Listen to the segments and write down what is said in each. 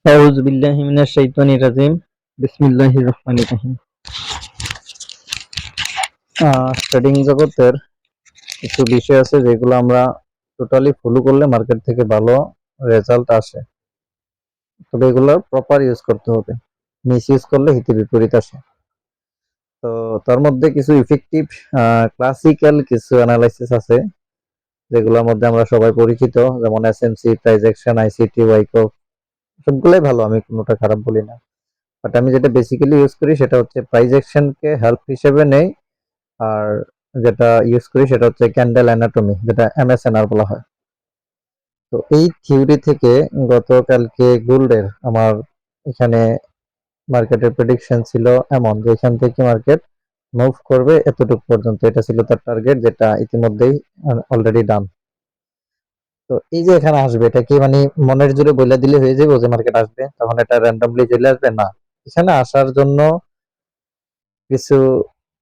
আউযু বিল্লাহি মিনাশ শাইতানির রাজিম। বিসমিল্লাহির রহমানির রহিম। ট্রেডিং জগতের কিছু বিষয় আছে যেগুলো আমরা টোটালি ফলো করলে মার্কেট থেকে ভালো রেজাল্ট আসে, তবে এগুলোর প্রপার ইউজ করতে হবে। মিস ইউজ করলে হিতে বিপরীত আসে। তো তার মধ্যে কিছু ইফেক্টিভ ক্লাসিক্যাল কিছু অ্যানালাইসিস আছে যেগুলোর মধ্যে আমরা সবাই পরিচিত, যেমন এসএমসি, প্রাইস অ্যাকশন, আইসিটি, ওয়াইকো, সবগুলোই ভালো, আমি কোনোটা খারাপ বলি না। বাট আমি যেটা বেসিক্যালি ইউজ করি সেটা হচ্ছে প্রাইস অ্যাকশনকে হেল্প হিসেবে নেই, আর যেটা ইউজ করি সেটা হচ্ছে ক্যান্ডেল অ্যানাটমি, যেটা এমএসএনআর বলা হয়। তো এই থিওরি থেকে গতকালকে গোল্ডের আমার এখানে মার্কেটের প্রেডিকশন ছিল এমন যে এখান থেকে মার্কেট মুভ করবে এতটুকু পর্যন্ত, এটা ছিল তার টার্গেট, যেটা ইতিমধ্যেই অলরেডি ডান। তো এই যে এখানে আসবে, এটা কি মানে মনের জোরে বলে দিলে হয়ে যাবে যে মার্কেট আসবে, তখন এটা র্যান্ডমলি চলে আসবে না। এখানে আসার জন্য কিছু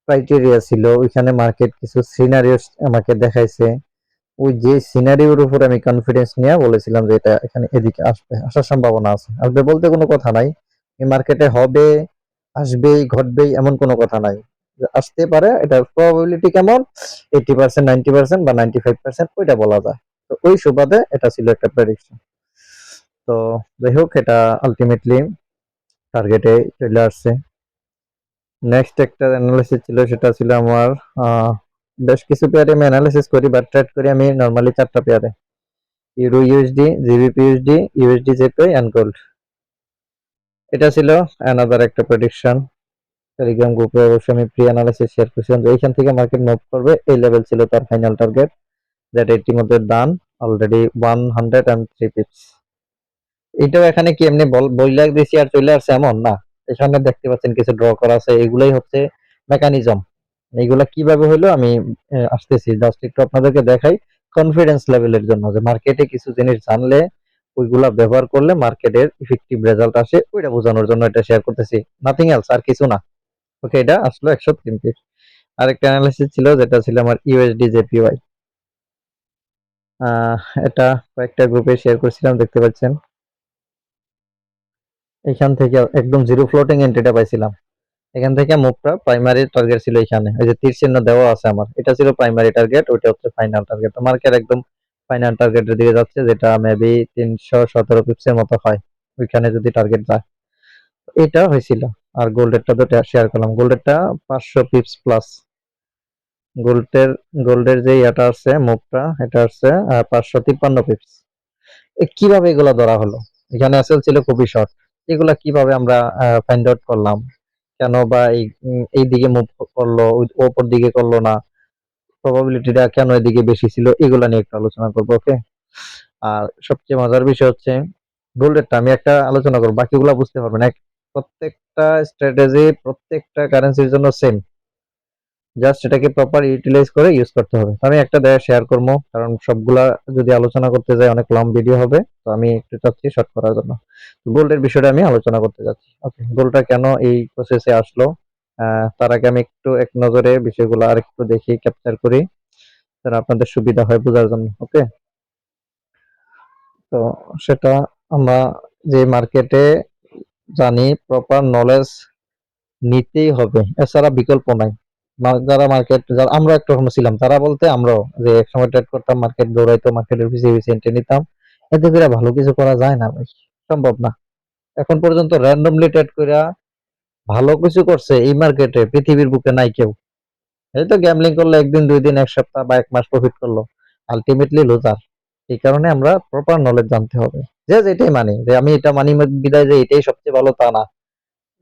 ক্রাইটেরিয়া ছিল, ওইখানে মার্কেট কিছু সিনারিও আমাকে দেখাইছে। ওই যে সিনারিওর উপর আমি কনফিডেন্স নিয়ে বলেছিলাম যে এটা এখানে এদিকে আসবে, আসার সম্ভাবনা আছে। আসবে বলতে কোনো কথা নাই, এই মার্কেটে হবে, আসবেই, ঘটবেই এমন কোনো কথা নাই। আসতে পারে, এটার প্রবাবিলিটি কেমন, 80%, 90% বা 95% ওইটা বলা যায়। তো ওই সুবাদে এটা ছিল একটা প্রেডিকশন। তো যাই হোক, এটা আলটিমেটলি টার্গেটে চলে আসছে। নেক্সট একটা অ্যানালিসিস ছিল, সেটা ছিল আমার বেশ কিছু পেয়ারে আমি অ্যানালিসিস করি, বাট ট্রেড করি আমি নর্মালি 4টা পেয়ারে: euro USD, GBP USD, USD JP and gold. এটা ছিল অ্যানাদার একটা প্রেডিকশন। টেলিগ্রাম গ্রুপে অবশ্যই আমি প্রি অ্যানালিসিস শেয়ার করেছিলাম যে এইখান থেকে মার্কেট মুভ করবে, এই লেভেল ছিল তার ফাইনাল টার্গেট, যেটা ইতিমধ্যে ডান অলরেডি 103 পিপস। এটাও এখানে কি এমনি বইলা দিছি আর চলে আসছে এমন না, এখানে দেখতে পাচ্ছেন কিছু ড্র করা আছে, এগুলাই হচ্ছে মেকানিজম। এইগুলা কিভাবে হলো আমি আসতেছি, জাস্ট একটু আপনাদেরকে দেখাই কনফিডেন্স লেভেলের জন্য, যে মার্কেটে কিছু জিনিস জানলে ওইগুলা ব্যবহার করলে মার্কেটের ইফেক্টিভ রেজাল্ট আসে, ওইটা বোঝানোর জন্য এটা শেয়ার করতেছি, নাথিং এলস, আর কিছু না। ওকে, এটা আসলো 103 পিপস। আরেকটা অ্যানালিসিস ছিল, যেটা ছিল আমার ইউএসডি জেপিওয়াই। এটা কয়েকটা গ্রুপে শেয়ার করছিলাম, দেখতে পাচ্ছেন। এখান থেকে একদম জিরো ফ্লোটিং এন্ট্রিটা পাইছিলাম, এখান থেকে মুভটা প্রাইমারি টার্গেট ছিল এখানে, ওই যে তীর চিহ্ন দেওয়া আছে আমার, এটা ছিল প্রাইমারি টার্গেট, ওইটা হচ্ছে ফাইনাল টার্গেট। তো মার্কেট একদম ফাইনাল টার্গেটের দিকে যাচ্ছে, যেটা মেবি 317 পিপসের মতো হয় ওইখানে যদি টার্গেট যায়। এটা হয়েছিল। আর গোল্ডেরটা তো শেয়ার করলাম, গোল্ডেরটা 500 পিপস প্লাস। গোল্ডের গোল্ডের যে এটা আছে মুভটা, এটা হচ্ছে 553 পিপস। কিভাবে এগুলা ধরা হলো? এখানে আসল ছিল খুবই শর্ট। এগুলা কিভাবে আমরা ফাইন্ড আউট করলাম? কেন বা এই দিকে মুভ করলো, ওপর দিকে করলো না, প্রবাবিলিটিটা কেন এদিকে বেশি ছিল, এগুলা নিয়ে একটু আলোচনা করবো। ওকে। আর সবচেয়ে মজার বিষয় হচ্ছে গোল্ডেরটা আমি একটা আলোচনা করবো, বাকিগুলা বুঝতে পারবেন। প্রত্যেকটা স্ট্র্যাটেজি প্রত্যেকটা কারেন্সির জন্য সেম, জাস্ট এটাকে প্রপার ইউটিলাইজ করে ইউজ করতে হবে। আমি একটা দেয়া শেয়ার করবো, কারণ সবগুলা যদি আলোচনা করতে যাই অনেক লং ভিডিও হবে, তো আমি একটু চাচ্ছি শর্ট করার জন্য। গোল্ডের বিষয়টা আমি আলোচনা করতে যাচ্ছি। ওকে, গোল্ডটা কেন এই প্রসেসে আসলো, তার আগে আমি একটু এক নজরে বিষয়গুলো আর একটু দেখি, ক্যাপচার করি, যেন আপনাদের সুবিধা হয় বোঝার জন্য। ওকে। তো সেটা আমরা যে মার্কেটে জানি, প্রপার নলেজ নিতেই হবে, এছাড়া বিকল্প নাই। যারা মার্কেট, যারা আমরা একটা রকম ছিলাম, তারা বলতে আমরাও, যে এক সময় ট্রেড করতাম, মার্কেট দৌড়াইতো, মার্কেটের পিছিয়ে পিছিয়ে এন্ট্রি নিতাম, এতে করে ভালো কিছু করা যায় না ভাই, সম্ভব না। এখন পর্যন্ত র্যান্ডমলি ট্রেড করে ভালো কিছু করছে এই মার্কেটে পৃথিবীর বুকে নাই কেউ। এই তো গ্যামলিং করলো একদিন, 2 দিন, এক সপ্তাহ বা এক মাস প্রফিট করলো, আলটিমেটলি লুজার। এই কারণে আমরা প্রপার নলেজ জানতে হবে। যে যেটাই মানি, যে আমি এটা মানি বিদায় যে এটাই সবচেয়ে ভালো তা না,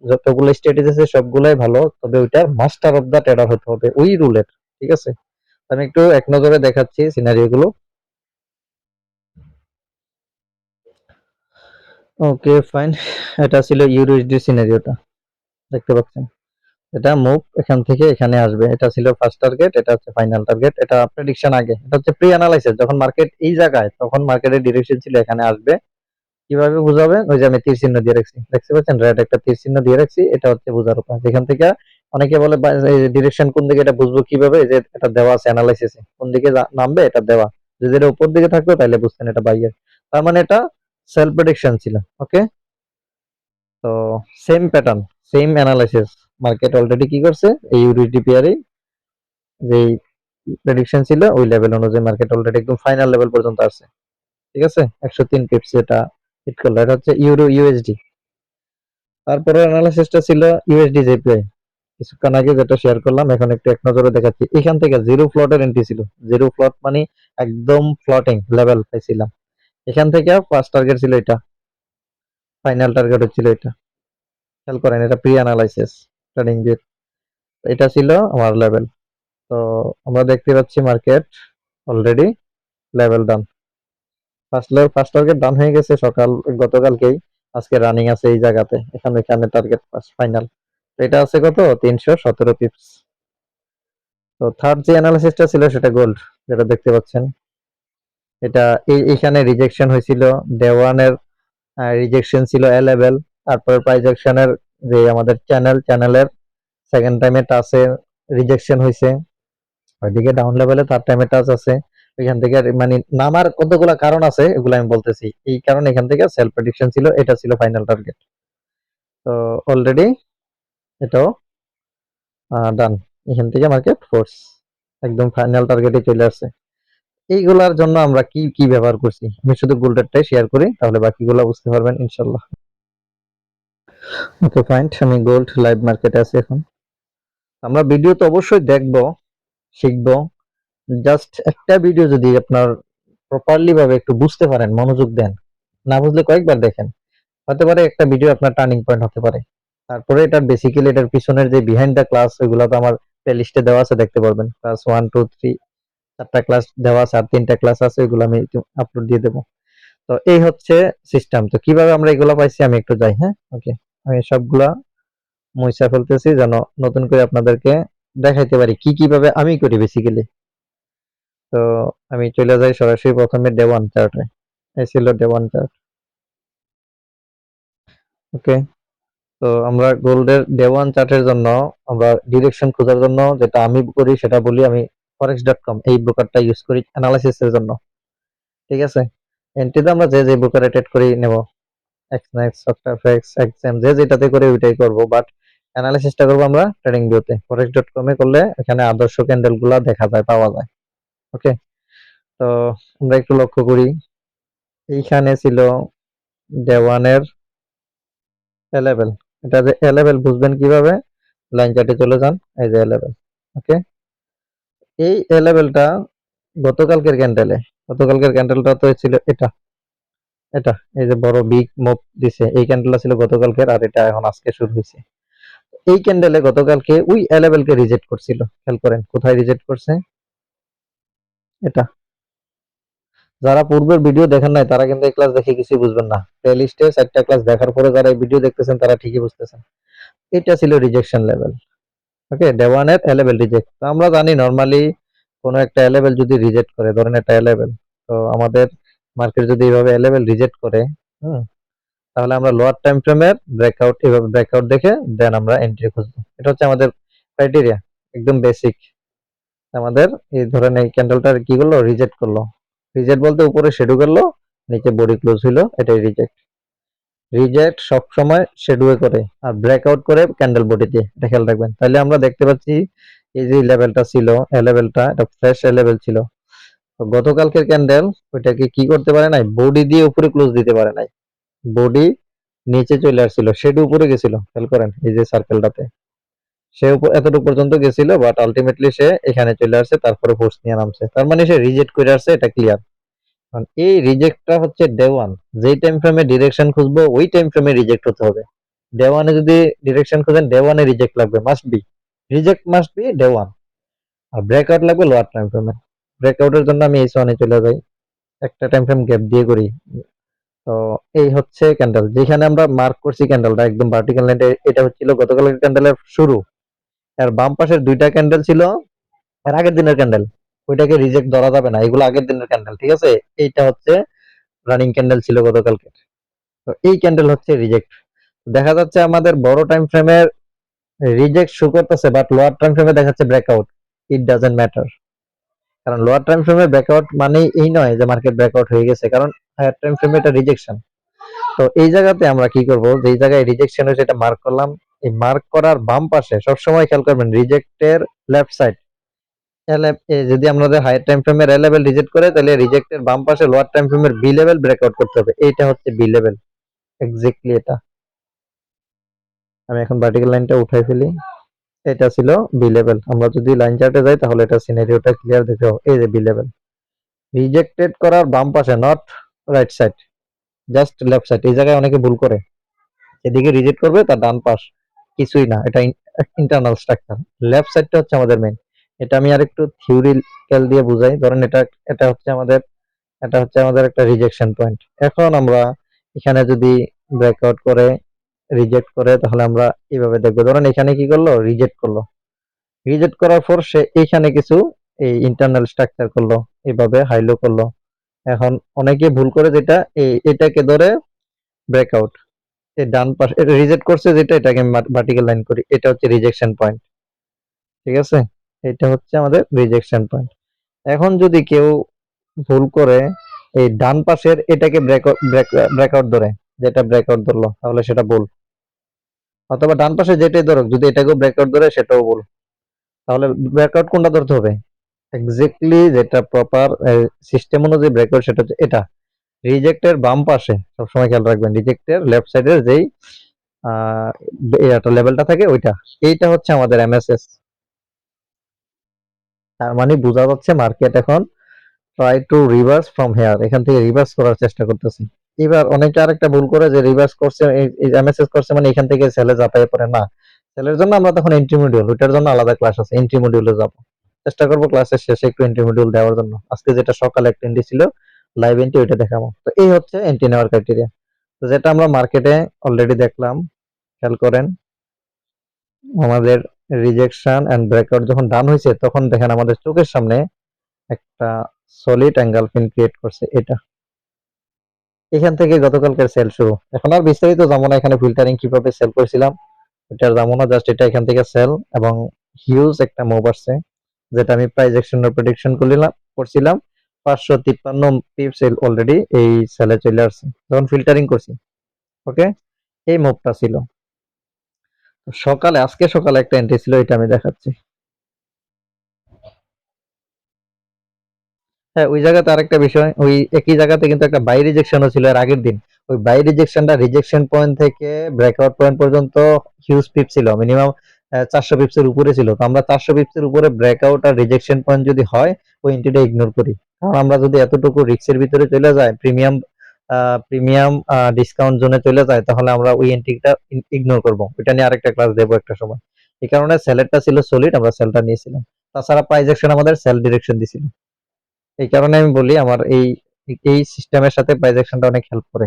যতগুলো স্ট্র্যাটেজি আছে সবগুলাই ভালো, তবে ওইটার মাস্টার অফ দা ট্রেডার হতে হবে ওই রুলের। ঠিক আছে, আমি একটু এক নজরে দেখাচ্ছি সিনারিও গুলো। ওকে ফাইন, এটা ছিল ইউএসডি সিনারিওটা, দেখতে পাচ্ছেন। এটা মুভ এখান থেকে এখানে আসবে, এটা ছিল ফার্স্ট টার্গেট, এটা হচ্ছে ফাইনাল টার্গেট। এটা প্রেডিকশন আগে, এটা হচ্ছে প্রি অ্যানালাইসিস। যখন মার্কেট এই জায়গায়, তখন মার্কেটের ডিরেকশন ছিল এখানে আসবে। কিভাবে বুঝাবেন? ওই যে আমি তীর চিহ্ন দিয়ে রাখছি, দেখতে পাচ্ছেন, রেড একটা তীর চিহ্ন দিয়ে রাখছি, এটা হচ্ছে বোঝার উপায়। যেখান থেকে অনেকে বলে ডিরেকশন কোন দিকে, এটা বুঝবো কিভাবে? এই যে এটা দেওয়া আছে অ্যানালাইসিসে, কোন দিকে নামবে এটা দেওয়া, যদি এটা উপর দিকে থাকতো তাহলে বুঝতেন এটা বাইয়ের। তার মানে এটা সেলফ প্রেডিকশন ছিল। ওকে। তো same pattern, same analysis, market already কি করছে, এই ইউডিটি পেয়ারে যে প্রেডিকশন ছিল ওই লেভেল অনুযায়ী মার্কেট অলরেডি একদম ফাইনাল লেভেল পর্যন্ত আসছে। ঠিক আছে, 103 পিপস এটা হিট করলো। এটা হচ্ছে ইউরো ইউএসডি। তারপরে অ্যানালাইসিসটা ছিল ইউএসডি জেপিআই, কিছুক্ষণ আগে যেটা শেয়ার করলাম, এখন একটু এক নজরে দেখাচ্ছি। এখান থেকে জিরো ফ্লটের এন্ট্রি ছিল, জিরো ফ্লট মানে একদম ফ্লটিং লেভেল পাইছিলাম। এখান থেকে ফার্স্ট টার্গেট ছিল এটা, ফাইনাল টার্গেট হচ্ছিল এটা। খেয়াল করেন, এটা প্রি অ্যানালাইসিস ট্রেডিং ভিউ, এটা ছিল আমার লেভেল। তো আমরা দেখতে পাচ্ছি মার্কেট অলরেডি লেভেল ডান, ফার্স্ট টার্গেট ডান হয়ে গেছে সকাল গতকালকেই, আজকে রানিং আছে এই জায়গাতে, এখানে টার্গেট ফাইনাল। এটা আছে কত, 317 পিপস। তো থার্ড যে অ্যানালিসিসটা ছিল সেটা গোল্ড, যেটা দেখতে পাচ্ছেন, এটা এইখানে রিজেকশন হয়েছিল, ডে ওয়ানের রিজেকশন ছিল এ লেভেল, তারপর প্রাইস অ্যাকশনের যে আমাদের চ্যানেলের সেকেন্ড টাইমে টাচে রিজেকশন হয়েছে, ওইদিকে ডাউন লেভেলে থার্ড টাইমে টাচ আছে। এখান থেকে মানে নামার কতগুলো কারণ আছে, এগুলো আমি বলতেছি। এই কারণে এখান থেকে সেল প্রেডিকশন ছিল, এটা ছিল ফাইনাল টার্গেট। তো অলরেডি এটাও ডান, এখান থেকে মার্কেট ফোর্স একদম ফাইনাল টার্গেটে চলে আসছে। এইগুলার জন্য আমরা কি কি ব্যবহার করছি, আমি শুধু গোল্ডেরটাই শেয়ার করি, তাহলে বাকিগুলো বুঝতে পারবেন ইনশাল্লাহ। ওকে ফাইন, আমি গোল্ড লাইভ মার্কেটে আছি এখন। আমরা ভিডিও তো অবশ্যই দেখবো, শিখবো। জাস্ট একটা ভিডিও যদি আপনার প্রপারলি ভাবে একটু বুঝতে পারেন, মনোযোগ দেন, না বুঝলে কয়েকবার দেখেন, হতে পারে একটা ভিডিও আপনার টার্নিং পয়েন্ট হতে পারে। তারপরে এটার বেসিক্যালি এটার পিছনের যে বিহাইন্ড দ্য ক্লাস, ওইগুলো তো আমার প্লেলিস্টে দেওয়া আছে, দেখতে পারবেন। ক্লাস 1 2 3 4টা ক্লাস দেওয়া আছে, আর 3টা ক্লাস আছে, ওইগুলো আমি আপলোড দিয়ে দেবো। তো এই হচ্ছে সিস্টেম। তো কিভাবে আমরা এগুলো পাইছি, আমি একটু যাই। হ্যাঁ, ওকে, আমি সবগুলা মুছে ফেলতেছি যেন নতুন করে আপনাদেরকে দেখাইতে পারি কি কিভাবে আমি করি বেসিক্যালি। তো আমি চলে যাই সরাসরি প্রথমে ডে ওয়ান চার্টে। এই ছিল ডে ওয়ান চার্ট। ওকে, তো আমরা গোল্ডের ডে ওয়ান চার্টের জন্য আমরা ডিরেকশন খোঁজার জন্য যেটা আমি করি সেটা বলি, আমি forex.com এই ব্রোকারটা ইউজ করি অ্যানালাইসিসের জন্য। ঠিক আছে, এন্ট্রিতে আমরা যে যে ব্রোকারে ট্রেড করি নেব, এক্সনেক্স, অক্টাফেক্স, এক্সএম, যে যেটাতে করে ওইটাই করব, বাট অ্যানালাইসিসটা করব আমরা ট্রেডিং ভিউতে। forex.com এ করলে এখানে আদর্শ ক্যান্ডেল গুলা দেখা যায়, পাওয়া যায়। ওকে, তো আমরা একটু লক্ষ্য করি, এইখানে ছিল ডে ওয়ানের এ লেভেল। এটা যে এ লেভেল বুঝবেন কিভাবে, লাইন চার্টে চলে যান, এই যে এ লেভেল। ওকে, এই এ লেভেলটা গতকালকের ক্যান্ডেলটা তো ছিল এটা, এটা এই যে বড় বিগ মুভ দিছে, এই ক্যান্ডেলটা ছিল গতকালকের, আর এটা এখন আজকে শুরু হয়েছে। এই ক্যান্ডেলে গতকালকে ওই এ লেভেলকে রিজেক্ট করছিল। খেয়াল করেন কোথায় রিজেক্ট করছে, এটা। যারা পূর্বের ভিডিও দেখেন নাই তারা কিন্তু এই ক্লাস দেখে কিছুই বুঝবেন না, প্লেলিস্টে 4টা ক্লাস দেখার পরে যারা এই ভিডিও দেখতেছেন তারা ঠিকই বুঝতেছেন। এটা ছিল রিজেকশন লেভেল। ওকে, ডে ওয়ানের এ লেভেল রিজেক্ট। তো আমরা জানি নরমালি কোনো একটা এ লেভেল যদি রিজেক্ট করে, ধরেন একটা এ লেভেল, তো আমাদের মার্কেট যদি এইভাবে এ লেভেল রিজেক্ট করে, হুম, তাহলে আমরা লোয়ার টাইম ফ্রেমের ব্রেকআউট, এভাবে ব্রেকআউট দেখে দেন আমরা এন্ট্রি খুঁজবো। এটা হচ্ছে আমাদের ক্রাইটেরিয়া, একদম বেসিক। আমাদের এই ধরেন এই ক্যান্ডেলটা কি করলো, রিজেক্ট করলো। রিজেক্ট বলতে উপরে শেডো করলো, নিচে বডি ক্লোজ হইলো, এটাই রিজেক্ট। রিজেক্ট সব সময় শেডোয়ে করে আর ব্রেকআউট করে ক্যান্ডেল বডিতে, এটা খেয়াল রাখবেন। তাহলে আমরা দেখতে পাচ্ছি এই যে লেভেলটা ছিল, এ লেভেলটা এটা ফ্রেশ এ লেভেল ছিল। তো গতকালকের ক্যান্ডেল ওইটাকে কি করতে পারে নাই, বডি দিয়ে উপরে ক্লোজ দিতে পারে নাই, বডি নিচে চলে আসছিল, শেডো উপরে গেছিল। খেয়াল করেন এই যে সার্কেলটাতে, সে এতটুকু পর্যন্ত গেছিল, বাট আলটিমেটলি সে এখানে চলে আসছে, তারপরে ফোর্স নিয়ে নামছে, তার মানে সে রিজেক্ট করে আসছে, এটা ক্লিয়ার। কারণ এই রিজেক্টটা হচ্ছে ডে ওয়ান, যেই টাইম ফ্রেমে ডিরেকশন খুঁজবো ওই টাইম ফ্রেমে রিজেক্ট হতে হবে। ডে ওয়ানে যদি ডিরেকশন খুঁজেন, ডে ওয়ানে রিজেক্ট লাগবে, must be, reject must be day one. আর ব্রেকআউট লাগবে লোয়ার টাইম ফ্রেমে। ব্রেকআউটের জন্য আমি এই ওয়ানে চলে যাই, একটা টাইম ফ্রেম গ্যাপ দিয়ে করি। তো এই হচ্ছে ক্যান্ডেল, যেখানে আমরা মার্ক করছি ক্যান্ডেলটা একদম ভার্টিক্যাল লাইনে, এটা হচ্ছিল গতকালের ক্যান্ডেলের শুরু। আর বাম পাশের দুইটা ক্যান্ডেল ছিল এর আগের দিনের ক্যান্ডেল, ওইটাকে রিজেক্ট ধরা যাবে না, এগুলো আগের দিনের ক্যান্ডেল। ঠিক আছে, এইটা হচ্ছে রানিং ক্যান্ডেল ছিল গতকালকে। তো এই ক্যান্ডেল হচ্ছে রিজেক্ট। দেখা যাচ্ছে আমাদের বড় টাইম ফ্রেমের রিজেক্ট শো করতেছে, বাট লোয়ার টাইম ফ্রেমে দেখাচ্ছে ব্রেকআউট। ইট ডাজন্ট ম্যাটার, কারণ লোয়ার টাইম ফ্রেমে ব্রেকআউট মানে এই নয় যে মার্কেট ব্রেকআউট হয়ে গেছে, কারণ হায়ার টাইম ফ্রেমে এটা রিজেকশন। তো এই জায়গাতে আমরা কি করব, যেই জায়গায় রিজেকশন হয়েছে এটা মার্ক করলাম। এই মার্ক করার বাম পাশে সবসময় খেয়াল করবেন রিজেক্টের লেফট সাইড, যদি আমাদের হায়ার টাইম ফ্রেমের এ লেভেল রিজেক্ট করে তাহলে রিজেক্টের বাম পাশে লোয়ার টাইম ফ্রেমের বি লেভেল ব্রেকআউট করতে হবে। এইটা হচ্ছে বি লেভেল, এক্স্যাক্টলি এটা। আমি এখন ভার্টিক্যাল লাইনটা উঠাই ফেলি। এটা ছিল বি লেভেল। আমরা যদি লাইন চার্টে যাই তাহলে এটা সিনারিওটা ক্লিয়ার দেখতে পাবো। এই যে বি লেভেল রিজেক্টেড করার বাম পাশে, not right side, just left side. এই জায়গায় অনেকে ভুল করে, এদিকে রিজেক্ট করবে তার ডান পাশ, কিছুই না, এটা ইন্টারনাল স্ট্রাকচার। লেফট সাইডটা হচ্ছে আমাদের মেইন। এটা আমি আরেকটু থিওরিক্যাল দিয়ে বুঝাই। ধরেন এটা এটা হচ্ছে আমাদের এটা হচ্ছে আমাদের একটা রিজেকশন পয়েন্ট। এখন আমরা এখানে যদি ব্রেকআউট করে রিজেক্ট করে তাহলে আমরা এইভাবে দেখবো। ধরেন এখানে কি করলো, রিজেক্ট করলো, রিজেক্ট করার পর সে এইখানে কিছু এই ইন্টারনাল স্ট্রাকচার করলো, এইভাবে হাইলো করলো। এখন অনেকে ভুল করে যেটা এটাকে ধরে ব্রেকআউট, এই ডান পাশে এটা রিজেক্ট করছে যেটা, এটাকে আমি ভার্টিক্যাল লাইন করি, এটা হচ্ছে রিজেকশন পয়েন্ট। ঠিক আছে, এটা হচ্ছে আমাদের রিজেকশন পয়েন্ট। এখন যদি কেউ ভুল করে এই ডান পাশের এটাকে ব্রেকআউট ধরে, যেটা ব্রেকআউট ধরলো, তাহলে সেটা ভুল। অথবা ডান পাশে যেটাই ধরো যদি এটাকেও ব্রেকআউট ধরে সেটাও ভুল। তাহলে ব্রেকআউট কোনটা ধরতে হবে, এক্স্যাক্টলি যেটা প্রপার সিস্টেম অনুযায়ী ব্রেকআউট, সেটা হচ্ছে এটা রিজেক্টের বাম পাশে। সবসময় খেয়াল রাখবেন রিজেক্টের লেফট সাইডের যেই এটা লেভেলটা থাকে ওইটা, এইটা হচ্ছে আমাদের এমএসএস। তার মানে বোঝা যাচ্ছে মার্কেট এখন try to reverse from here, এখান থেকে রিভার্স করার চেষ্টা করতেছি। এবার অনেকে আরেকটা ভুল করে যে রিভার্স করছে, এমএসএস করছে মানে এখান থেকে সেলে ঝাঁপাইয়ে পড়ে না। সেলের জন্য আমরা তখন এন্ট্রি মডিউল, ওইটার জন্য আলাদা ক্লাস আছে, এন্ট্রি মডিউলে যাব। চেষ্টা করবো ক্লাসের শেষে একটু এন্ট্রি মডিউল দেওয়ার জন্য। আজকে যেটা সকালে একটা এন্ট্রি ছিল লাইভ এন্ট্রি, ওইটা দেখাবো। তো এই হচ্ছে এন্ট্রি নেওয়ার ক্রাইটেরিয়া। তো যেটা আমরা মার্কেটে অলরেডি দেখলাম, খেয়াল করেন আমাদের রিজেকশন এন্ড ব্রেকআউট যখন ডান হয়েছে তখন দেখেন আমাদের চোখের সামনে একটা সলিড এঙ্গালফিন ক্রিয়েট করছে। এটা এখান থেকে গতকালকের সেল শুরু। এখন আর বিস্তারিত যাবো না, এখানে ফিল্টারিং কিভাবে সেল করেছিলাম এটার যাবো না, জাস্ট এটা এখান থেকে সেল এবং হিউজ একটা মুভ আসছে, যেটা আমি প্রাইস অ্যাকশনের প্রেডিকশন করছিলাম। 553 পিপস অলরেডি এই সেলে চলে আসছে যখন ফিল্টারিং করছি। ওকে, এই মুভটা ছিল সকালে, আজকে সকালে একটা এন্ট্রি ছিল, এটা আমি দেখাচ্ছি। হ্যাঁ, ওই জায়গাতে আরেকটা বিষয়, ওই একই জায়গাতে কিন্তু একটা বাই রিজেকশনও ছিল এর আগের দিন। ওই বাই রিজেকশনটা রিজেকশন পয়েন্ট থেকে ব্রেকআউট পয়েন্ট পর্যন্ত হিউজ পিপ ছিল, মিনিমাম 400 পিপসের উপরে ছিল। তো আমরা 400 পিপসের উপরে ব্রেকআউট আর রিজেকশন পয়েন্ট যদি হয় ওই এন্ট্রিটা ইগনোর করি। কারণ আমরা যদি এতটুকু রিস্কের ভিতরে চলে যাই, প্রিমিয়াম ডিসকাউন্ট জোনে চলে যায়, তাহলে আমরা ওই এন্ট্রিটা ইগনোর করব। এটা নিয়ে আরেকটা ক্লাস দেবো একটা সময়। এই কারণে সেলেরটা ছিল সলিড, আমরা সেলটা নিয়েছিলাম। তাছাড়া প্রাইস অ্যাকশন আমাদের সেল ডিরেকশন দিছিল। এই কারণে আমি বলি আমার এই এই সিস্টেমের সাথে প্রাইজেকশনটা অনেক হেল্প করে।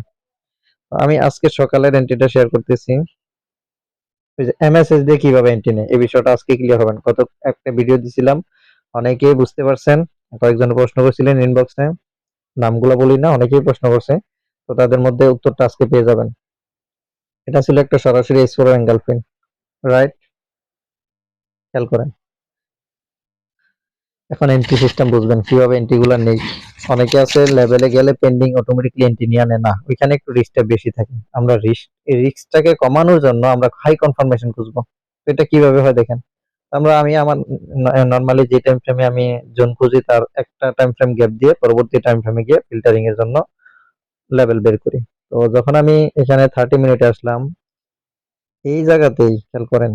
তো আমি আজকে সকালের এন্ট্রিটা শেয়ার করতেছি। ওই যে এমএসএস দিয়ে কিভাবে এন্ট্রি নেয় এই বিষয়টা আজকে ক্লিয়ার হবেন। কত একটা ভিডিও দিছিলাম, অনেকেই বুঝতে পারছেন, কয়েকজন প্রশ্ন করছিলেন ইনবক্সে, নামগুলো বলি না, অনেকেই প্রশ্ন করছে। তো তাদের মধ্যে উত্তরটা আজকে পেয়ে যাবেন। এটা ছিল একটা সরাসরি এক্সপ্লোর অ্যাঙ্গেল পিন, রাইট? খেয়াল করেন। এখন এন্ট্রি সিস্টেম বুঝবেন কিভাবে এন্ট্রি গুলা নেই। অনেকে আছে লেভেলে গেলে পেন্ডিং অটোমেটিকলি এন্ট্রি নিয়ে আনে না, ওইখানে একটু রিস্কটা বেশি থাকে। আমরা রিস্কটাকে কমানোর জন্য আমরা হাই কনফার্মেশন খুঁজবো। তো এটা কিভাবে হয় দেখেন, আমি আমার নর্মালি যে টাইম ফ্রেমে আমি জোন খুঁজি তার একটা টাইম ফ্রেম গ্যাপ দিয়ে পরবর্তী টাইম ফ্রেমে গিয়ে ফিল্টারিং এর জন্য লেভেল বের করি। তো যখন আমি এখানে 30 মিনিটে আসলাম, এই জায়গাতেই খেয়াল করেন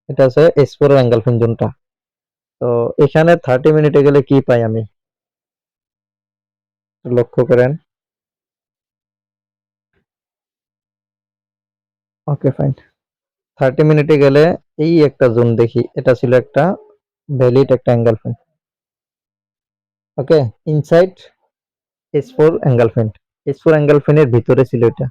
এটা আছে এক্সপ্লোর অ্যাঙ্গেল ফিন জোনটা। তো এখানে 30 মিনিটে গেলে কি পাই আমি, লক্ষ্য করেন। ওকে ফাইন, 30 মিনিটে গেলে এই একটা জোন দেখি, এটা ছিল একটা ভ্যালিড একটা অ্যাঙ্গেল ফিন। ওকে, ইনসাইড S4 অ্যাঙ্গেল ফিন, S4 অ্যাঙ্গেল ফিনের ভিতরে ছিল এটা।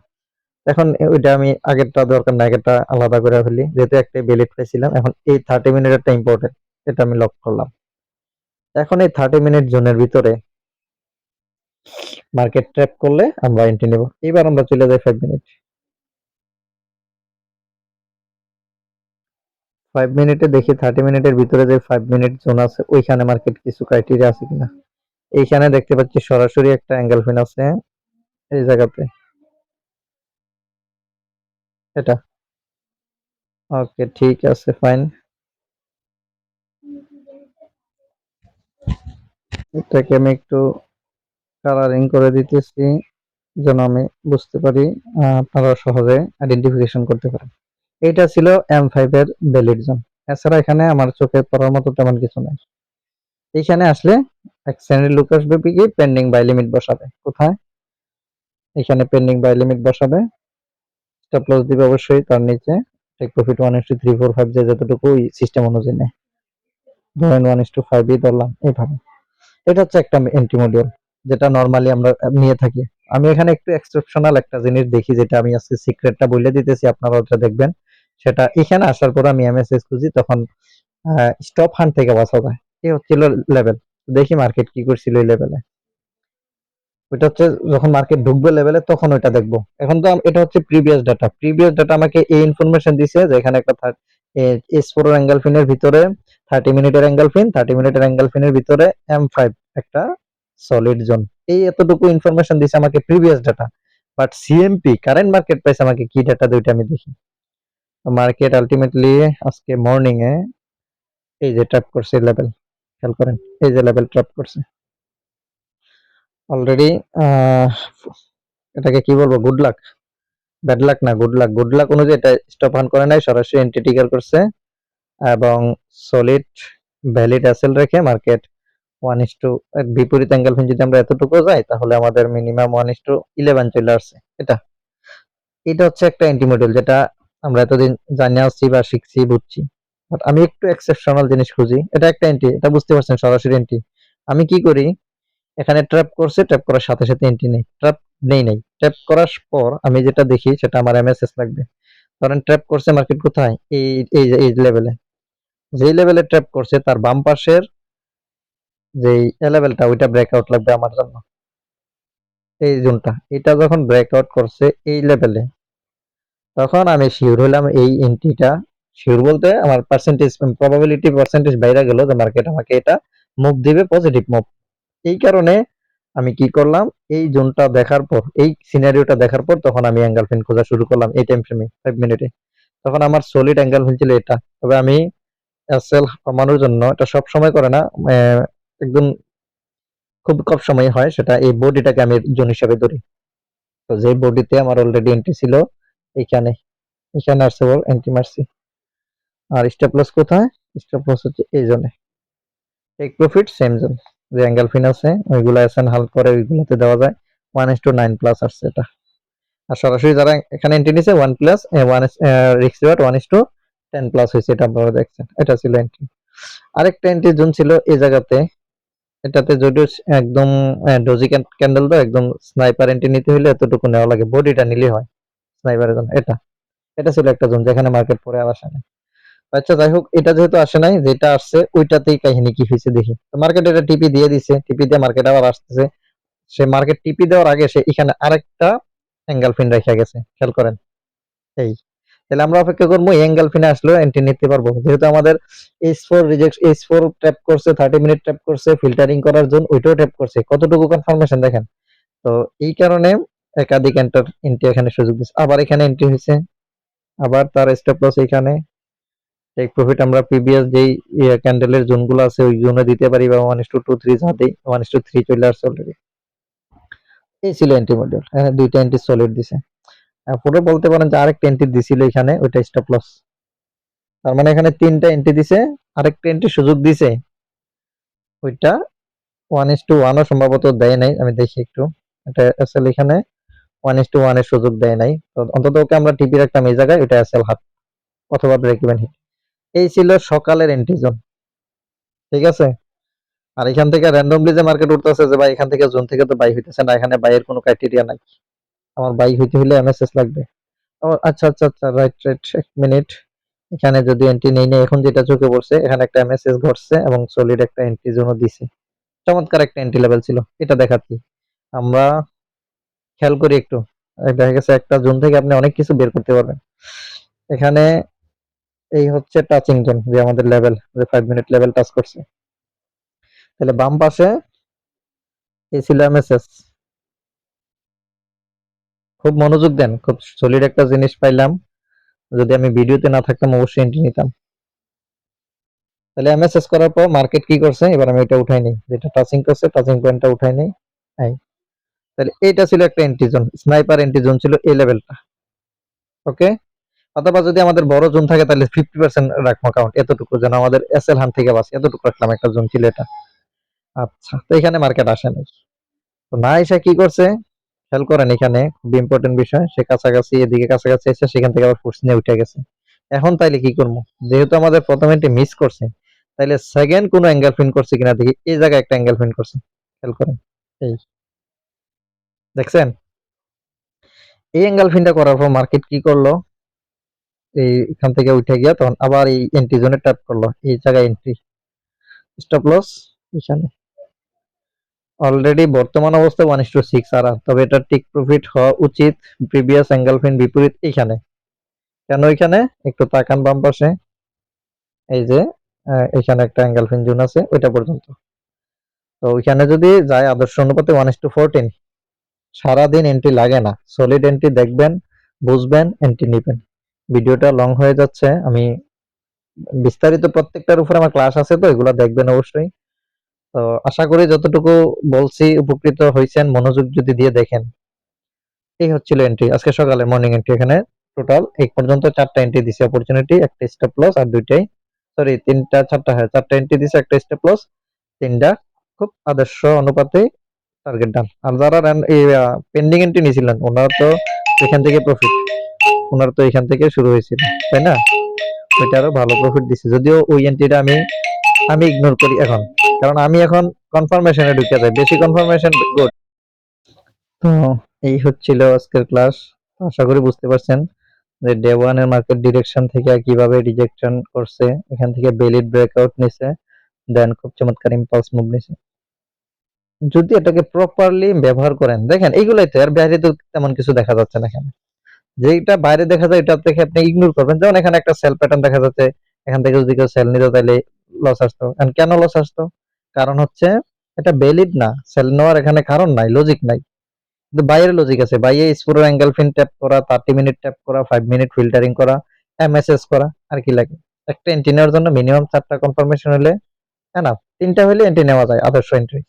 এখন ওইটা আমি আগেরটা দরকার না, আগেরটা আলাদা করে ফেলি, যেহেতু একটা ভ্যালিড পাইছিলাম। এখন এই 30 মিনিটেরটা ইম্পর্টেন্ট, এটা আমি লক করলাম। এখন এই 30 মিনিট জোনের ভিতরে মার্কেট ট্র্যাপ করলে আমরা এন্ট্রি নেব। এবার আমরা চলে যাই 5 মিনিট। 5 মিনিটে দেখি 30 মিনিটের ভিতরে যে 5 মিনিট জোন আছে ওইখানে মার্কেট কিছু ক্রাইটেরিয়া আছে কিনা। এইখানে দেখতে পাচ্ছি সরাসরি একটা অ্যাঙ্গেল ফিন আছে এই জায়গাতে। এটা ওকে, ঠিক আছে, ফাইন। এটাকে আমি একটু কালারিং করে দিতেছি যেন আমি বুঝতে পারি, আপনারা সহজে আইডেন্টিফিকেশন করতে পারেন। এটা ছিল M5 এর ভ্যালিড জোন। এছাড়া এখানে আমার চোখে পড়ার মতো তেমন কিছু নাই। এখানে আসলে এক শ্রেণীর লোক আসবে কি পেন্ডিং বাই লিমিট বসাবে। কোথায়? এখানে পেন্ডিং বাই লিমিট বসাবে, স্টপ লস দিবে অবশ্যই তার নিচে। টেক প্রফিট 1:3, 4, 5 যে যতটুকু সিস্টেম অনুযায়ী নেয়, ধরেন 1:5 ধরলাম এইভাবে। এটা হচ্ছে একটা এন্ট্রি মডিউল যেটা নরমালি আমরা নিয়ে থাকি। আমি এখানে একটু এক্সেপশনাল একটা জিনিস দেখি, যেটা আমি আজকে সিক্রেটটা বলে দিতেছি, আপনারা ওটা দেখবেন। সেটা এখানে আসার পর আমি এমএসএস খুঁজি, তখন স্টপ হান্ট থেকে বাঁচা যায়। এই হচ্ছিল লেভেল। দেখি মার্কেট কি করছিল এই লেভেলে। ওইটা হচ্ছে যখন মার্কেট ঢুকবে লেভেলে তখন ওইটা দেখবো। এখন তো এটা হচ্ছে প্রিভিয়াস ডাটা। প্রিভিয়াস ডাটা আমাকে এই ইনফরমেশন দিছে যে এখানে একটা S4 অ্যাঙ্গেল ফিনের ভিতরে 30 মিনিটের অ্যাঙ্গেল ফিন, 30 মিনিটের অ্যাঙ্গেল ফিনের ভিতরে M5 একটা সলিড জোন। এই এতটুকু ইনফরমেশন দিছে আমাকে previous data. But CMP current market price আমাকে কি ডাটা দুইটা আমি দেখি। মার্কেট আলটিমেটলি আজকে মর্নিং এ এই যে ট্র্যাপ করছে লেভেল, খেয়াল করেন, এই যে লেভেল ট্র্যাপ করছে অলরেডি। এটাকে কি বলবো, গুড লাক, ব্যাড লাক না, গুড লাক। গুড লাক অনুযায়ী এটা স্টপ হান করে নাই, সরাসরি এন্ট্রি ট্রিগার করছে এবং সলিড ভ্যালিড অ্যাসেল রেখে মার্কেট 1:, বিপরীত অ্যাঙ্গেল ফিন যদি আমরা এতটুকু যাই তাহলে আমাদের মিনিমাম 1:11 চলে আসছে। এটা এটা হচ্ছে একটা এন্ট্রি মডেল যেটা আমরা এতদিন জানি আসছি বা শিখছি বুঝছি। বাট আমি একটু এক্সেপশনাল জিনিস খুঁজি। এটা একটা এন্ট্রি, এটা বুঝতে পারছেন, সরাসরি এন্ট্রি। আমি কি করি, এখানে ট্র্যাপ করছে, ট্র্যাপ করার সাথে সাথে এন্ট্রি নেই, ট্র্যাপ নেই, ট্র্যাপ করার পর আমি যেটা দেখি সেটা আমার এমএসএস লাগবে। ধরেন ট্র্যাপ করছে মার্কেট কোথায়, এই এই লেভেলে। যেই লেভেলে ট্র্যাপ করছে তার বাম পাশের যেই লেভেলটা ওইটা ব্রেকআউট লাগবে আমার জন্য। এই জোনটা, এটা যখন ব্রেকআউট করছে এই লেভেলে, তখন আমি শিওর হলাম এই এন্ট্রিটা, শিওর বলতে আমার পার্সেন্টেজ প্রবাবিলিটি পার্সেন্টেজ বাইরে গেল যে মার্কেট আমাকে এটা মুভ দিবে, পজিটিভ মুভ। এই কারণে আমি কি করলাম, এই জোনটা দেখার পর, এই সিনারিওটা দেখার পর তখন আমি অ্যাঙ্গেল ফিন খোঁজা শুরু করলাম এই টাইম ফ্রেমে 5 মিনিটে। তখন আমার সলিড অ্যাঙ্গেল ফিন ছিল এটা। তবে আমি এসএল কমানোর জন্য, এটা সব সময় করে না, একদম খুব কম সময় হয়, সেটা এই বডিটাকে আমি জোন হিসাবে ধরি। তো যে বডিতে আমার অলরেডি এন্ট্রি ছিল এইখানে, এখানে আসছে বল এন্ট্রি মারছি। আর স্টপ লস কোথায়? স্টপ লস হচ্ছে এই জোনে। টেক প্রফিট সেম জোন, যে অ্যাঙ্গেল ফিন আছে ওইগুলো এসএন হাল করে ওইগুলোতে দেওয়া যায়। 1:9 প্লাস আসছে এটা। আর সরাসরি যারা এখানে এন্ট্রি নিছে 1 প্লাস 1 রিস্ক রিওয়ার্ড 1:10 প্লাস হয়েছে, এটা আপনারা দেখছেন। এটা ছিল এন্ট্রি। আরেকটা এন্ট্রি জোন ছিল এই জায়গাতে। এটাতে যদিও একদম ডোজি ক্যান্ডেল, তো একদম স্নাইপার এন্ট্রি নিতে হলে এতটুকু নেওয়া লাগে, বডিটা নিলেই হয় স্নাইপারের জন্য। এটা এটা ছিল একটা জোন যেখানে মার্কেট পরে আর আসে না। আচ্ছা যাই হোক, এটা যেহেতু আসে নাই, যেটা আসছে ওইটাতেই কাহিনী কি হয়েছে দেখি। তো মার্কেট এটা টিপি দিয়ে দিছে, টিপি দিয়ে মার্কেট আবার আসতেছে। সে মার্কেট টিপি দেওয়ার আগে সে এখানে আরেকটা অ্যাঙ্গেল ফিন রেখে গেছে, খেয়াল করেন। এই তাহলে আমরা অপেক্ষা করবো এই অ্যাঙ্গেল ফিনে আসলেও এন্ট্রি নিতে পারবো, যেহেতু আমাদের H4 রিজেক্ট, H4 ট্যাপ করছে, 30 মিনিট ট্যাপ করছে, ফিল্টারিং করার জন্য ওইটাও ট্যাপ করছে, কতটুকু কনফার্মেশন দেখেন। তো এই কারণে একাধিক এন্ট্রি এখানে সুযোগ দিচ্ছে। আবার এখানে এন্ট্রি হয়েছে, আবার তার স্টপ লস এখানে। টেক প্রফিট আমরা প্রিভিয়াস যেই ক্যান্ডেলের জোনগুলো আছে ওই জোনে দিতে পারি, বা 1:2, 3 যা দিই, 1:3 চলে আসছে অলরেডি। এই ছিল এন্ট্রি মডিউল, এখানে দুইটা এন্ট্রি সলিড দিছে। পুরো বলতে পারেন যে আরেকটা এন্ট্রি দিছিল এখানে, ওইটা স্টপ লস। তার মানে এখানে তিনটা এন্ট্রি দিছে, আরেকটা এন্ট্রি সুযোগ দিছে, ওইটা 1:1 সম্ভবত দেয় নাই, আমি দেখি একটু। এটা আসলে এখানে 1:1 এর সুযোগ দেয় নাই, তো অন্তত ওকে আমরা টিপি রাখতাম এই জায়গায়, ওইটা আসল হাত অথবা ব্রেক ইভেন হিট। এই ছিল সকালের এন্ট্রি জোন, ঠিক আছে। আর এখান থেকে র্যান্ডমলি যে মার্কেট উঠতেছে যে ভাই এখান থেকে জোন থেকে তো বাই হইতেছে না, এখানে বাইয়ের কোনো ক্রাইটেরিয়া নাই। আমার বাই হইতে হলে এমএসএস লাগবে। আচ্ছা আচ্ছা আচ্ছা, রাইট রাইট, এক মিনিট। এখানে যদি এন্ট্রি নেই নেই, এখন যেটা চোখে পড়ছে এখানে একটা এমএসএস ঘটছে এবং সলিড একটা এন্ট্রি জোনও দিছে। চমৎকার একটা এন্ট্রি লেভেল ছিল, এটা দেখাচ্ছি। আমরা খেয়াল করি একটু, দেখা গেছে একটা জোন থেকে আপনি অনেক কিছু বের করতে পারবেন। এখানে এই হচ্ছে টাচিং জোন, যে আমাদের লেভেল, যে 5 মিনিট লেভেল টাচ করছে। তাহলে বাম পাশে এই ছিল এমএসএস। খুব মনোযোগ দেন, খুব সলিড একটা জিনিস পাইলাম। যদি আমি ভিডিওতে না থাকতাম অবশ্যই এন্ট্রি নিতাম। তাহলে এমএসএস করার পর মার্কেট কি করছে, এবার আমি এটা উঠাই নেই, যেটা টাচিং করছে টাচিং পয়েন্টটা উঠাই নেই। তাহলে এটা ছিল একটা entry zone, sniper entry zone ছিল এই লেভেলটা। ওকে, অথবা যদি আমাদের বড় জোন থাকে তাহলে 50% রাখবো কাউন্ট, এতটুকু যেন আমাদের এসএল হান থেকে বাঁচে, এতটুকু রাখলাম, একটা জোন ছিল এটা। আচ্ছা, তো এখানে মার্কেট আসে নাই, তো না এসে কি করছে খেয়াল করেন, এখানে খুব ইম্পর্টেন্ট বিষয়, সে কাছাকাছি এদিকে কাছাকাছি এসে সেখান থেকে আবার ফোর্স নিয়ে উঠে গেছে। এখন তাইলে কি করবো, যেহেতু আমাদের প্রথম এন্ট্রি মিস করছে, তাইলে সেকেন্ড কোনো অ্যাঙ্গেল ফিন করছে কিনা দেখি। এই জায়গায় একটা অ্যাঙ্গেল ফিন করছে, খেয়াল করেন, এই দেখছেন, এই অ্যাঙ্গেল ফিনটা করার পর মার্কেট কি করলো, এই এখান থেকে উঠে গিয়া তখন আবার এই এন্ট্রি জোনে ট্যাপ করলো, এই জায়গায় এন্ট্রি, স্টপ লস এখানে। অলরেডি বর্তমান অবস্থায় 1:6 আর, তবে এটা টিক প্রফিট হওয়া উচিত প্রিভিয়াস অ্যাঙ্গেল ফিন বিপরীত এইখানে। কেন এখানে একটু তাকান বাম পাশে, এই যে এখানে একটা অ্যাঙ্গেল ফিন জোন আছে ওইটা পর্যন্ত, তো ওইখানে যদি যায় আদর্শ অনুপাতে 1:14, সারাদিন এন্ট্রি লাগে না, সলিড এন্ট্রি দেখবেন, বুঝবেন, এন্ট্রি নিবেন। ভিডিওটা লং হয়ে যাচ্ছে, আমি বিস্তারিত প্রত্যেকটার উপর আমার ক্লাস আছে, তো এগুলো দেখবেন অবশ্যই। তো আশা করি যতটুকু বলছি উপকৃত হয়েছেন, মনোযোগ যদি দিয়ে দেখেন। এই হচ্ছিল এন্ট্রি আজকে সকালে মর্নিং এন্ট্রি, এখানে টোটাল এই পর্যন্ত 4টা এন্ট্রি দিছে, অপরচুনিটি, একটা স্টপ লস আর দুইটাই, সরি 3টা 4টা, হ্যাঁ 4টা এন্ট্রি দিছে, একটা স্টপ লস, 3টা খুব আদর্শ অনুপাতে টার্গেট ডান। আর যারা পেন্ডিং এন্ট্রি নিয়েছিলেন ওনারা তো এখান থেকে প্রফিট, ওনার তো এখান থেকে শুরু হয়েছিল, তাই না, ওইটা আরো ভালো প্রফিট দিছে, যদিও ওই এন্ট্রিটা আমি আমি ইগনোর করি এখন, কারণ আমি এখন কনফার্মেশনে ঢুকে যাই, বেশি কনফার্মেশন গুড। তো এই হচ্ছিল আজকের ক্লাস, আশা করি বুঝতে পারছেন যে ডে ওয়ান এর মার্কেট ডিরেকশন থেকে কিভাবে রিজেকশন করছে, এখান থেকে বেলিড ব্রেকআউট নিছে, দেন খুব চমৎকার ইম্পালস মুভ নিছে। যদি এটাকে প্রপারলি ব্যবহার করেন, দেখেন এইগুলাই তো, এর বাইরে তো তেমন কিছু দেখা যাচ্ছে না এখানে, যেটা বাইরে দেখা যায় এটা থেকে আপনি ইগনোর করবেন। যেমন এখানে একটা সেল প্যাটার্ন দেখা যাচ্ছে, এখান থেকে যদি কেউ সেল নিত তাহলে লস আসতো। And কেন লস আসতো, কারণ হচ্ছে এটা ভ্যালিড না, সেল নেওয়ার এখানে কারণ নাই, লজিক নাই, কিন্তু বাইরের লজিক আছে, বাইরে স্পুরো অ্যাঙ্গেল ফিন ট্যাপ করা, 30 মিনিট ট্যাপ করা, 5 মিনিট ফিল্টারিং করা, এমএসএস করা, আর কি লাগে। একটা এন্ট্রি নেওয়ার জন্য মিনিমাম 4টা কনফার্মেশন হলে, হ্যাঁ না, 3টা হলে এন্ট্রি নেওয়া যায়, আদর্শ এন্ট্রি।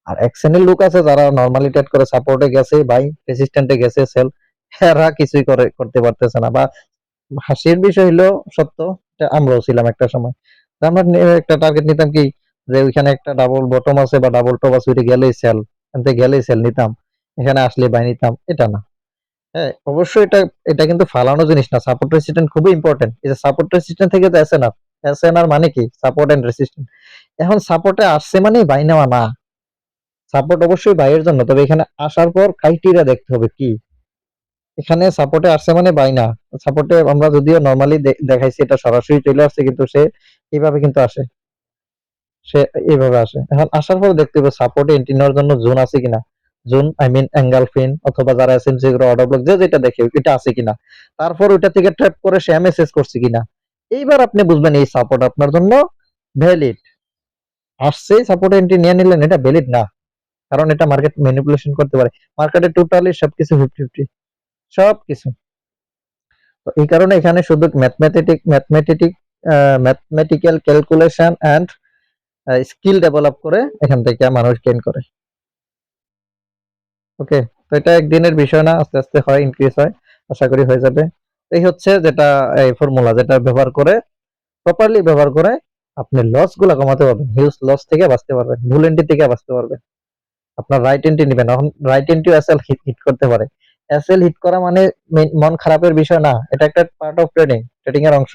আর এক শ্রেণীর লোক আছে যারা নরমালি ট্রেড করে, সাপোর্টে গেছে ভাই, রেসিস্ট্যান্টে গেছে সেল, এরা কিছুই করতে পারতেছে না। বা হাসির বিষয় হলো সত্য, এটা আমরাও ছিলাম একটা সময়, তো আমরা একটা টার্গেট নিতাম কি, যে ওইখানে একটা ডাবল বটম আছে বা ডাবল টপ আছে, ওইটা গেলেই সেল, এখান গেলেই সেল নিতাম, এখানে আসলে বাই নিতাম, এটা না। হ্যাঁ অবশ্যই এটা, এটা কিন্তু ফালানো জিনিস না, সাপোর্ট রেসিস্ট্যান্ট খুবই ইম্পর্টেন্ট। এই যে সাপোর্ট রেসিস্ট্যান্ট থেকে তো এসএনআর, এসএনআর মানে কি, সাপোর্ট এন্ড রেসিস্ট্যান্ট। এখন সাপোর্টে আসছে মানে বাই নেওয়া না, সাপোর্ট অবশ্যই বাইয়ের জন্য, তবে এখানে আসার পর ক্রাইটেরিয়া দেখতে হবে কি, এখানে সাপোর্টে আসছে মানে বাই না। সাপোর্টে আমরা যদিও নরমালি দেখাইছি এটা সরাসরি চলে আসছে, কিন্তু সে এইভাবে কিন্তু আসে, সে এইভাবে আসে। এখন আসার পর দেখতে হবে সাপোর্টে এন্ট্রি নেওয়ার জন্য জোন আছে কিনা, জোন আই মিন অ্যাঙ্গেল ফিন, অথবা যারা এসএমসি করে অর্ডার ব্লক যে যেটা দেখে এটা আছে কিনা, তারপর ওইটা থেকে ট্র্যাপ করে সে এমএসএস করছে কিনা, এইবার আপনি বুঝবেন এই সাপোর্ট আপনার জন্য ভ্যালিড। আসছে সাপোর্টে এন্ট্রি নিয়ে নিলেন, এটা ভ্যালিড না, কারণ এটা মার্কেট ম্যানিপুলেশন করতে পারে, মার্কেটে টোটালি সবকিছু 50-50 সবকিছু। তো এই কারণে এখানে শুধু mathematical calculation and skill develop করে এখান থেকে মানুষ গেইন করে। ওকে, তো এটা একদিনের বিষয় না, আস্তে আস্তে হয়, ইনক্রিজ হয়, আশা করি হয়ে যাবে। এই হচ্ছে যেটা এই ফর্মুলা, যেটা ব্যবহার করে, প্রপারলি ব্যবহার করে আপনি লস গুলা কমাতে পারবেন, হিউজ লস থেকে বাঁচতে পারবেন, ভুল এন্ট্রি থেকে বাঁচতে পারবেন। আপনার রাইট এন্ট্রি নেবেন, এখন রাইট এন্ট্রি এসএল হিট করতে পারে, এসএল হিট করা মানে মন খারাপের বিষয় না, এটা একটা পার্ট অফ ট্রেডিং, ট্রেডিং এর অংশ।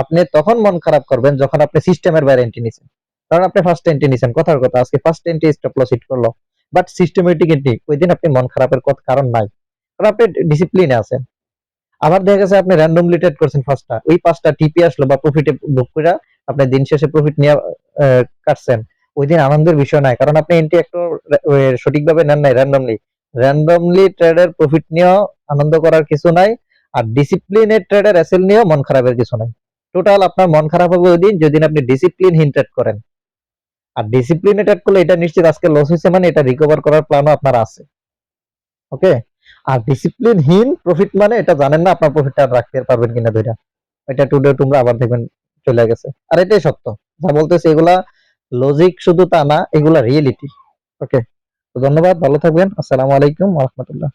আপনি তখন মন খারাপ করবেন যখন আপনি সিস্টেমের বাইরে এন্ট্রি নিছেন, কারণ আপনি ফার্স্ট এন্ট্রি নিছেন, কথার কথা আজকে first entry stop loss hit করলো, বাট সিস্টেমেটিক এন্ট্রি, ওই দিন আপনি মন খারাপের কথা কারণ নাই, কারণ আপনি ডিসিপ্লিনে আছেন। আবার দেখা গেছে আপনি র্যান্ডমলি ট্রেড করছেন পাঁচটা, ওই পাঁচটা টিপি আসলো বা প্রফিটে বুক করে আপনি দিন শেষে প্রফিট নিয়ে কাটছেন, ওই দিন আনন্দের বিষয় নাই, কারণ আপনি এন্ট্রি একটু সঠিকভাবে নেন নাই, র্যান্ডমলি। র্যান্ডমলি ট্রেডের প্রফিট নিয়েও আনন্দ করার কিছু নাই, আর ডিসিপ্লিনের ট্রেডের এসএল নিয়েও মন খারাপের কিছু নাই। টোটাল আপনার মন খারাপ হবে ওই দিন যেদিন আপনি ডিসিপ্লিনহীন ট্রেড করেন। আর ডিসিপ্লিনে ট্রেড করলে এটা নিশ্চিত আজকে লস হয়েছে মানে এটা রিকভার করার প্ল্যানও আপনার আছে। ওকে, আর ডিসিপ্লিনহীন প্রফিট মানে এটা জানেন না আপনার প্রফিটটা রাখতে পারবেন কিনা ধইরা। এটা টুডে তোমরা আবার দেখবেন চলে গেছে। আর এটাই সত্য। যা বলতেছি এগুলা লজিক শুধু তা না, এগুলা রিয়েলিটি। ওকে। তো ধন্যবাদ, ভালো থাকবেন। আসসালামু আলাইকুম ওয়া রাহমাতুল্লাহ।